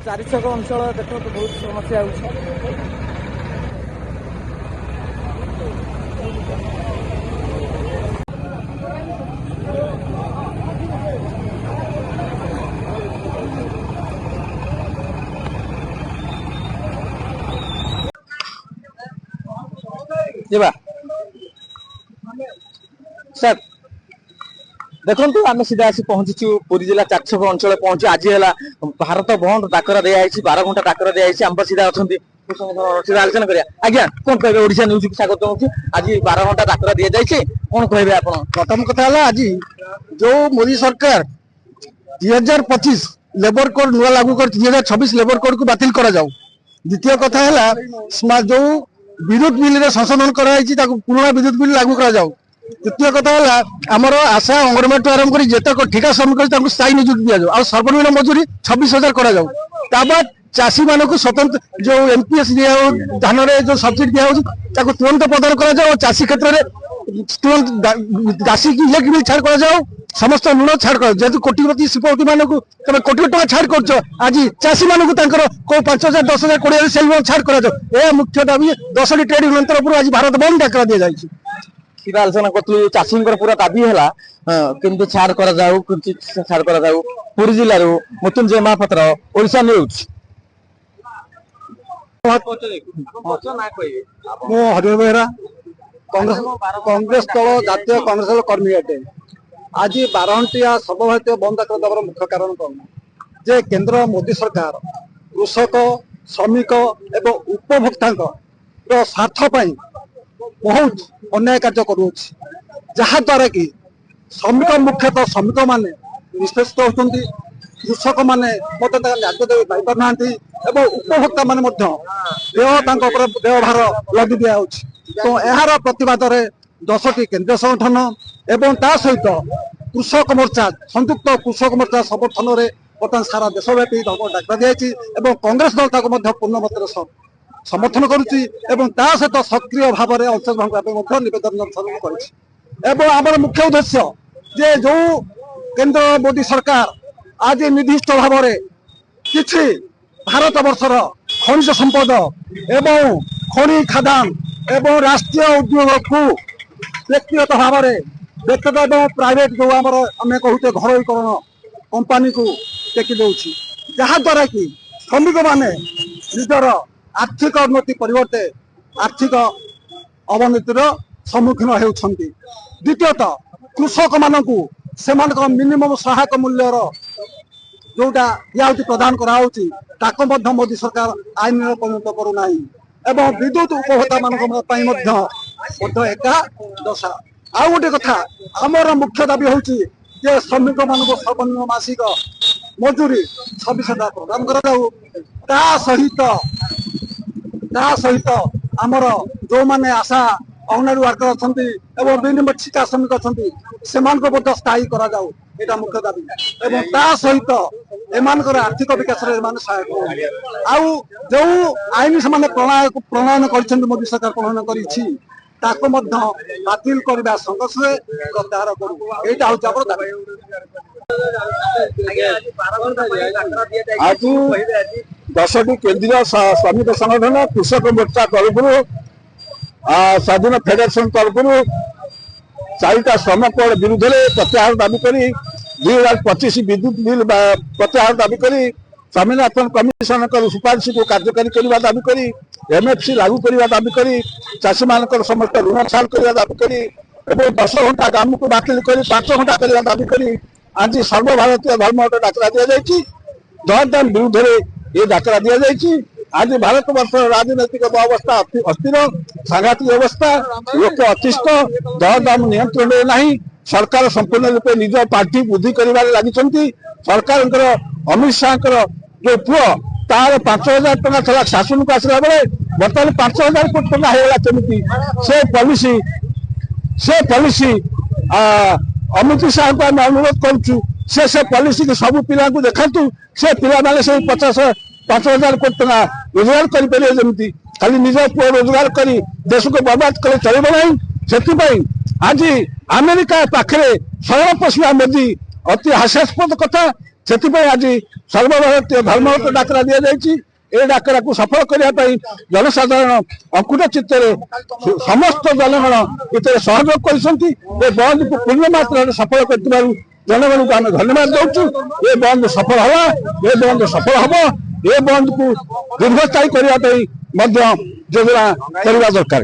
चारि छक अंचल देख बहुत समस्या सर देखु आम सीधा आसी पहुंचीचु पुरी जिला चार छक अंचल पहुंची आज है भारत बंद डाकरा दिखाई 12 घंटा डाकरा दिखाई आम सीधा अच्छा आलोचना करिया आज्ञा कौन कहे ओडिशा न्यूज को स्वागत हूँ आज 12 घंटा डाकरा दि जाए कौन कहे आप प्रथम कथा आज जो मोदी सरकार 2025 लेबर कोड नुआ लागू कर 2026 लेबर कोड को बातिल करा जाऊ। द्वितीय कथा है जो विद्युत बिल संशोधन कराई पुराना विद्युत बिल लागू करा जाऊ। तृतीय कथा है आमर आशा अंगनवाड़ी आरंभ कर जितक ठिका श्रमिक स्थायी नियुक्ति दि जाऊ। सर्वनिम्न मजूरी 26,000 करा जाऊ। ताबाद चाषी मानक स्वतंत्र जो एनपीएस दिया धान जो सब्सिडी दिया तुरंत प्रदान करा जाऊ। चाषी क्षेत्र में तुरंत चाषी की एक बिल छाड़ करा जाऊ। समस्त ऋण छाड़ कर जेहेतु कोटिपति शिल्पपति मानक तुम कोटी टका छाड़ कर आज चाषी मानक 5,000 10,000 20,000 से ऋण छाड़ करा जाऊ। यह मुख्य दाबी 10टी ट्रेड यूनियन तरफ आज भारत बंद डाकरा दि जाए। आलोचना करूँ चाषी पूरा दाबी है कि छाड़ कर छाड़ कर पुरी जिलूर मृत्युंजय महापात्र ओडिशा न्यूज हरिओम बेहरा कांग्रेस दल जातीय कांग्रेस दल कर्मी अटे। आज 12 घंटिया सर्वभारतीय बंद डाकरा देवार मुख्य कारण कौन जे केंद्र मोदी सरकार कृषक श्रमिक एवं उपभोक्ता स्वार्थ बहुत अन्याय कार्य करुद्वारा कि श्रमिक मुख्यतः श्रमिक माने निष्पेषित होती कृषक माने न्याय पाइना उपभोक्ता माने देह भार लदी दि तो यार प्रतिवाद 10टी केंद्रीय संगठन एवं ता सहित कृषक मोर्चा संयुक्त कृषक मोर्चा समर्थन में बर्तमान सारा देशव्यापी डाकरा दिखाई कांग्रेस दल पूर्ण मत समर्थन करुच्ची सहित सक्रिय भाव में अंशग्रहण करने निवेदन कर मुख्य उद्देश्य जे जो केंद्र मोदी सरकार आज निर्दिष्ट भाव में किसी भारत वर्षर खनिज संपद एवं खनि खादान एवं राष्ट्रीय उद्योग को व्यक्तिगत भाव में व्यक्तिगत एवं प्राइवेट जो आम कहते घरोईकरण कंपानी को टेकी दूसरी जहाद्वारा कि श्रमिक माने निजर आर्थिक उन्नति परिवर्ते आर्थिक अवनतिर सम्मुखीन होती। द्वितीयतः कृषक मानक से मिनिमम सहायक मूल्यर जोटा या प्रदान कर मोदी सरकार आईन परिणत करूना एवं विद्युत उपभोक्ता मान एका दशा। आउ गोटे कथा आमर मुख्य दाबी हूँ श्रमिक मान सर्वनिम्न मासिक मजूरी 26,000 प्रदान करा सहित आमर जो माने आशा अंगनवाड़ी वर्कर अच्छा विभिन्न ठिका श्रमिक अच्छा स्थायी करा मुख्य दाबी सहित एम आर्थिक विकास सहायक आउ जो आईन से प्रणयन कर मोदी सरकार प्रणयन कर बातिल करने संघर्ष प्रत्याहार करूँ यहाँ हूँ दाबी। आज 10टी केंद्रीय श्रमिक संगठन कृषक मोर्चा तरफ स्वाधीन फेडरेशन तरफ 4टा श्रम कोड विरुद्ध प्रत्याहार दाबी कर 2025 विद्युत बिल प्रत्याहार दाबी कर स्वामीनाथन कमिशन सुपारिश को कार्यकारी करने दाबी कर एमएफसी लागू करने दाबी कर चाषी मान समस्त ऋण छाड़ करने दाबी कर 10 घंटा काम को बातिल कर 5 घंटा करने दाबी कर आज सर्वभारतीय धर्म डाकरा दि जाए। दरदाम विरुद्ध ये डाकरा दि जाए। आज भारत वर्ष राजनैतिक अवस्था अस्थिर सांघातिक अवस्था लोक अतिष्ठ दरदाम नियंत्रण में नहीं। सरकार संपूर्ण रूपे निज पार्टी वृद्धि कर लगी। सरकार अमित शाह जो पुओ तार 5,000 टका था शासन को आसला बेले बर्तमान 5,000 कोटी टका होगा केमी से पॉलिसी अमित शाह को आम अनुरोध करुँ से पॉलिसी की सब पिला देखु से पिला से 5,000 कोटी टका रोजगार करें जमी खाली निज पुओ रोजगार कर देश को बर्बाद कले चलो ना ସେଥିପାଇଁ ଆଜି ଆମେରିକା ପାଖରେ ଶରଣ ପଶିଲା ମୋଦି ଅତି ହାସ୍ୟାସ୍ପଦ କଥା। ସେଥିପାଇଁ ଆଜି ସର୍ବଭାରତୀୟ ଧର୍ମଘଟ ଡାକରା ଦିଆଯାଇଛି। ଏ ଡାକରାକୁ ସଫଳ କରିବା ପାଇଁ ଜନସାଧାରଣ ଅକୁଟ ଚିତ୍ତରେ ସମସ୍ତ ଜନଗଣ ଏଥିରେ ସହଯୋଗ କରିଛନ୍ତି। ଏ ବନ୍ଦକୁ ପୂର୍ଣ୍ଣ ମାତ୍ରାରେ ସଫଳ କରିଥିବାରୁ ଜନଗଣକୁ ଆମେ ଧନ୍ୟବାଦ ଦଉଛୁ। ଏ ବନ୍ଦ ସଫଳ ହବ, ଏ ବନ୍ଦ ସଫଳ ହବ। ଏ ବନ୍ଦକୁ ଦୀର୍ଘସ୍ଥାୟୀ କରିବା ପାଇଁ ମଧ୍ୟ ଯୋଜନା କରିବା ଦରକାର।